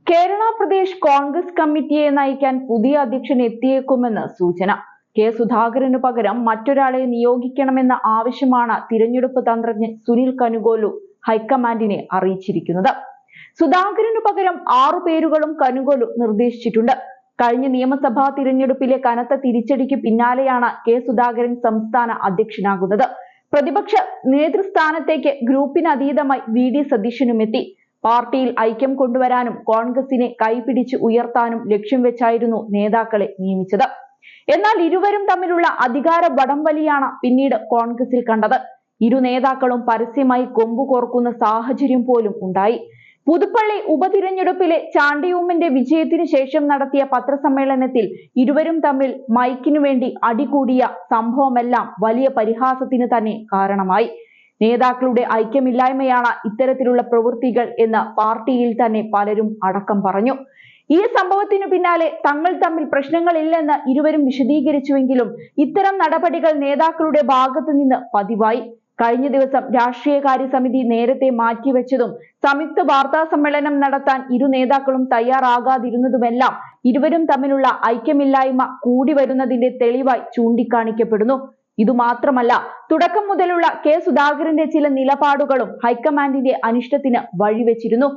കേരള പ്രദേശ് കോൺഗ്രസ് കമ്മിറ്റിയെ നയിക്കാൻ പുതിയ അധ്യക്ഷൻ എത്തിയേക്കുമെന്ന് സൂചന. കെ സുധാകരനു പകരം മറ്റൊരാളെ നിയോഗിക്കണമെന്ന ആവശ്യമാണ് തിരഞ്ഞെടുപ്പ് തന്ത്രജ്ഞൻ സുനിൽ കനുകോലു ഹൈക്കമാൻഡിനെ അറിയിച്ചിരിക്കുന്നത്. സുധാകരനു പകരം 6 പേരുകളും കനുകോലു നിർദ്ദേശിച്ചിട്ടുണ്ട്. കഴിഞ്ഞ നിയമസഭാ തിരഞ്ഞെടുപ്പിലെ കനത്ത തിരിച്ചടിക്ക് പിന്നാലെയാണ് കെ സുധാകരൻ സംസ്ഥാന അധ്യക്ഷനാകുന്നത്. പ്രതിപക്ഷ നേതൃസ്ഥാനത്തേക്ക് ഗ്രൂപ്പിനതീതമായി VD സതീശനും എത്തി. പാർട്ടിയിൽ ഐക്യം കൊണ്ടുവരാനും കോൺഗ്രസിനെ കൈപിടിച്ച് ഉയർത്താനും ലക്ഷ്യം വെച്ചായിരുന്നു നേതാക്കളെ നിയമിച്ചത്. എന്നാൽ ഇരുവരും തമ്മിലുള്ള അധികാര വടംവലിയാണ് പിന്നീട് കോൺഗ്രസിൽ കണ്ടത്. ഇരു നേതാക്കളും പരസ്യമായി കൊമ്പു കോർക്കുന്ന സാഹചര്യം പോലും ഉണ്ടായി. പുതുപ്പള്ളി ഉപതിരഞ്ഞെടുപ്പിലെ ചാണ്ടിയുമ്മന്റെ വിജയത്തിനു ശേഷം നടത്തിയ പത്രസമ്മേളനത്തിൽ ഇരുവരും തമ്മിൽ മൈക്കിനു വേണ്ടി അടികൂടിയ സംഭവമെല്ലാം വലിയ പരിഹാസത്തിന് തന്നെ കാരണമായി. നേതാക്കളുടെ ഐക്യമില്ലായ്മയാണ് ഇത്തരത്തിലുള്ള പ്രവൃത്തികൾ എന്ന് പാർട്ടിയിൽ തന്നെ പലരും അടക്കം പറഞ്ഞു. ഈ സംഭവത്തിനു പിന്നാലെ തങ്ങൾ തമ്മിൽ പ്രശ്നങ്ങളില്ലെന്ന് ഇരുവരും വിശദീകരിച്ചുവെങ്കിലും ഇത്തരം നടപടികൾ നേതാക്കളുടെ ഭാഗത്തു നിന്ന് പതിവായി. കഴിഞ്ഞ ദിവസം രാഷ്ട്രീയകാര്യ സമിതി നേരത്തെ മാറ്റിവെച്ചതും സംയുക്ത വാർത്താ സമ്മേളനം നടത്താൻ ഇരു നേതാക്കളും തയ്യാറാകാതിരുന്നതുമെല്ലാം ഇരുവരും തമ്മിലുള്ള ഐക്യമില്ലായ്മ കൂടി വരുന്നതിന്റെ തെളിവായി ചൂണ്ടിക്കാണിക്കപ്പെടുന്നു. ഇതുമാത്രമല്ല, തുടക്കം മുതലുള്ള കെ സുധാകരന്റെ ചില നിലപാടുകളും ഹൈക്കമാൻഡിന്റെ അനിഷ്ടത്തിന് വഴിവെച്ചിരുന്നു.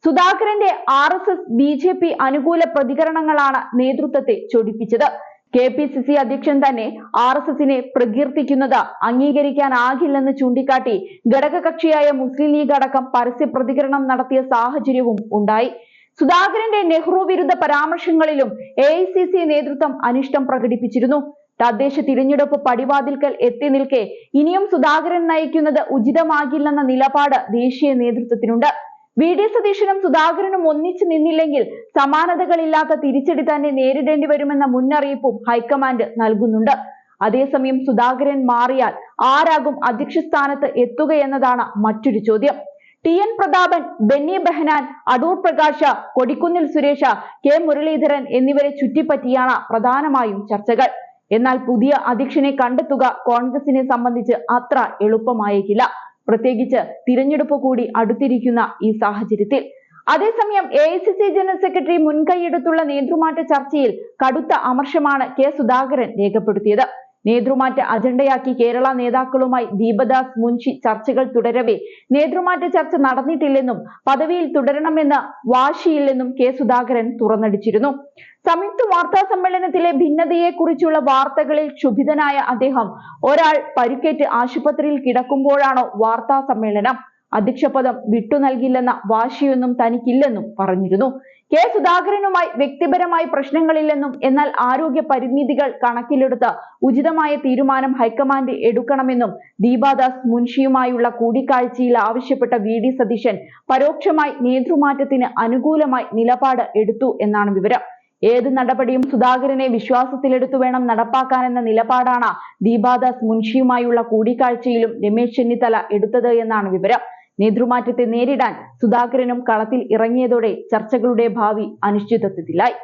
സുധാകരന്റെ RSS BJP അനുകൂല പ്രതികരണങ്ങളാണ് നേതൃത്വത്തെ ചൊടിപ്പിച്ചത്. KPCC അധ്യക്ഷൻ തന്നെ RSSനെ പ്രകീർത്തിക്കുന്നത് അംഗീകരിക്കാനാകില്ലെന്ന് ചൂണ്ടിക്കാട്ടി ഘടകകക്ഷിയായ മുസ്ലിം ലീഗ് അടക്കം പരസ്യ പ്രതികരണം നടത്തിയ സാഹചര്യവും ഉണ്ടായി. സുധാകരന്റെ നെഹ്റു വിരുദ്ധ പരാമർശങ്ങളിലും AICC നേതൃത്വം അനിഷ്ടം പ്രകടിപ്പിച്ചിരുന്നു. തദ്ദേശ തിരഞ്ഞെടുപ്പ് പടിവാതിൽക്കൽ എത്തി നിൽക്കെ ഇനിയും സുധാകരൻ നയിക്കുന്നത് ഉചിതമാകില്ലെന്ന നിലപാട് ദേശീയ നേതൃത്വത്തിനുണ്ട്. VD സതീശനും സുധാകരനും ഒന്നിച്ചു നിന്നില്ലെങ്കിൽ സമാനതകളില്ലാത്ത തിരിച്ചടി തന്നെ നേരിടേണ്ടി വരുമെന്ന മുന്നറിയിപ്പും ഹൈക്കമാൻഡ് നൽകുന്നുണ്ട്. അതേസമയം സുധാകരൻ മാറിയാൽ ആരാകും അധ്യക്ഷ സ്ഥാനത്ത് എത്തുകയെന്നതാണ് മറ്റൊരു ചോദ്യം. TN പ്രതാപൻ, ബെന്നി ബെഹനാൻ, അടൂർ പ്രകാശ്, കൊടിക്കുന്നിൽ സുരേഷ്, K മുരളീധരൻ എന്നിവരെ ചുറ്റിപ്പറ്റിയാണ് പ്രധാനമായും ചർച്ചകൾ. എന്നാൽ പുതിയ അധ്യക്ഷനെ കണ്ടെത്തുക കോൺഗ്രസിനെ സംബന്ധിച്ച് അത്ര എളുപ്പമായേക്കില്ല, പ്രത്യേകിച്ച് തിരഞ്ഞെടുപ്പ് കൂടി അടുത്തിരിക്കുന്ന ഈ സാഹചര്യത്തിൽ. അതേസമയം AICC ജനറൽ സെക്രട്ടറി മുൻകൈയെടുത്തുള്ള നേതൃമാറ്റ ചർച്ചയിൽ കടുത്ത അമർഷമാണ് കെ സുധാകരൻ രേഖപ്പെടുത്തിയത്. നേതൃമാറ്റ അജണ്ടയാക്കി കേരള നേതാക്കളുമായി ദീപദാസ് മുൻഷി ചർച്ചകൾ തുടരവെ നേതൃമാറ്റ ചർച്ച നടന്നിട്ടില്ലെന്നും പദവിയിൽ തുടരണമെന്ന് വാശിയില്ലെന്നും കെ സുധാകരൻ തുറന്നടിച്ചിരുന്നു. സംയുക്ത വാർത്താ സമ്മേളനത്തിലെ ഭിന്നതയെക്കുറിച്ചുള്ള വാർത്തകളിൽ ക്ഷുഭിതനായ അദ്ദേഹം ഒരാൾ പരിക്കേറ്റ് ആശുപത്രിയിൽ കിടക്കുമ്പോഴാണോ വാർത്താ സമ്മേളനം, അധ്യക്ഷപദം വിട്ടു നൽകില്ലെന്ന വാശിയൊന്നും തനിക്കില്ലെന്നും പറഞ്ഞിരുന്നു. കെ സുധാകരനുമായി വ്യക്തിപരമായി പ്രശ്നങ്ങളില്ലെന്നും എന്നാൽ ആരോഗ്യ പരിമിതികൾ കണക്കിലെടുത്ത് ഉചിതമായ തീരുമാനം ഹൈക്കമാൻഡ് എടുക്കണമെന്നും ദീപദാസ് മുൻഷിയുമായുള്ള കൂടിക്കാഴ്ചയിൽ ആവശ്യപ്പെട്ട VD സതീശൻ പരോക്ഷമായി നേതൃമാറ്റത്തിന് അനുകൂലമായി നിലപാട് എടുത്തു എന്നാണ് വിവരം. ഏത് നടപടിയും സുധാകരനെ വിശ്വാസത്തിലെടുത്തു വേണം നടപ്പാക്കാനെന്ന നിലപാടാണ് ദീപദാസ് മുൻഷിയുമായുള്ള കൂടിക്കാഴ്ചയിലും രമേശ് ചെന്നിത്തല എടുത്തത് എന്നാണ് വിവരം. നേതൃമാറ്റത്തെ നേരിടാൻ സുധാകരനും കളത്തിൽ ഇറങ്ങിയതോടെ ചർച്ചകളുടെ ഭാവി അനിശ്ചിതത്വത്തിലായി.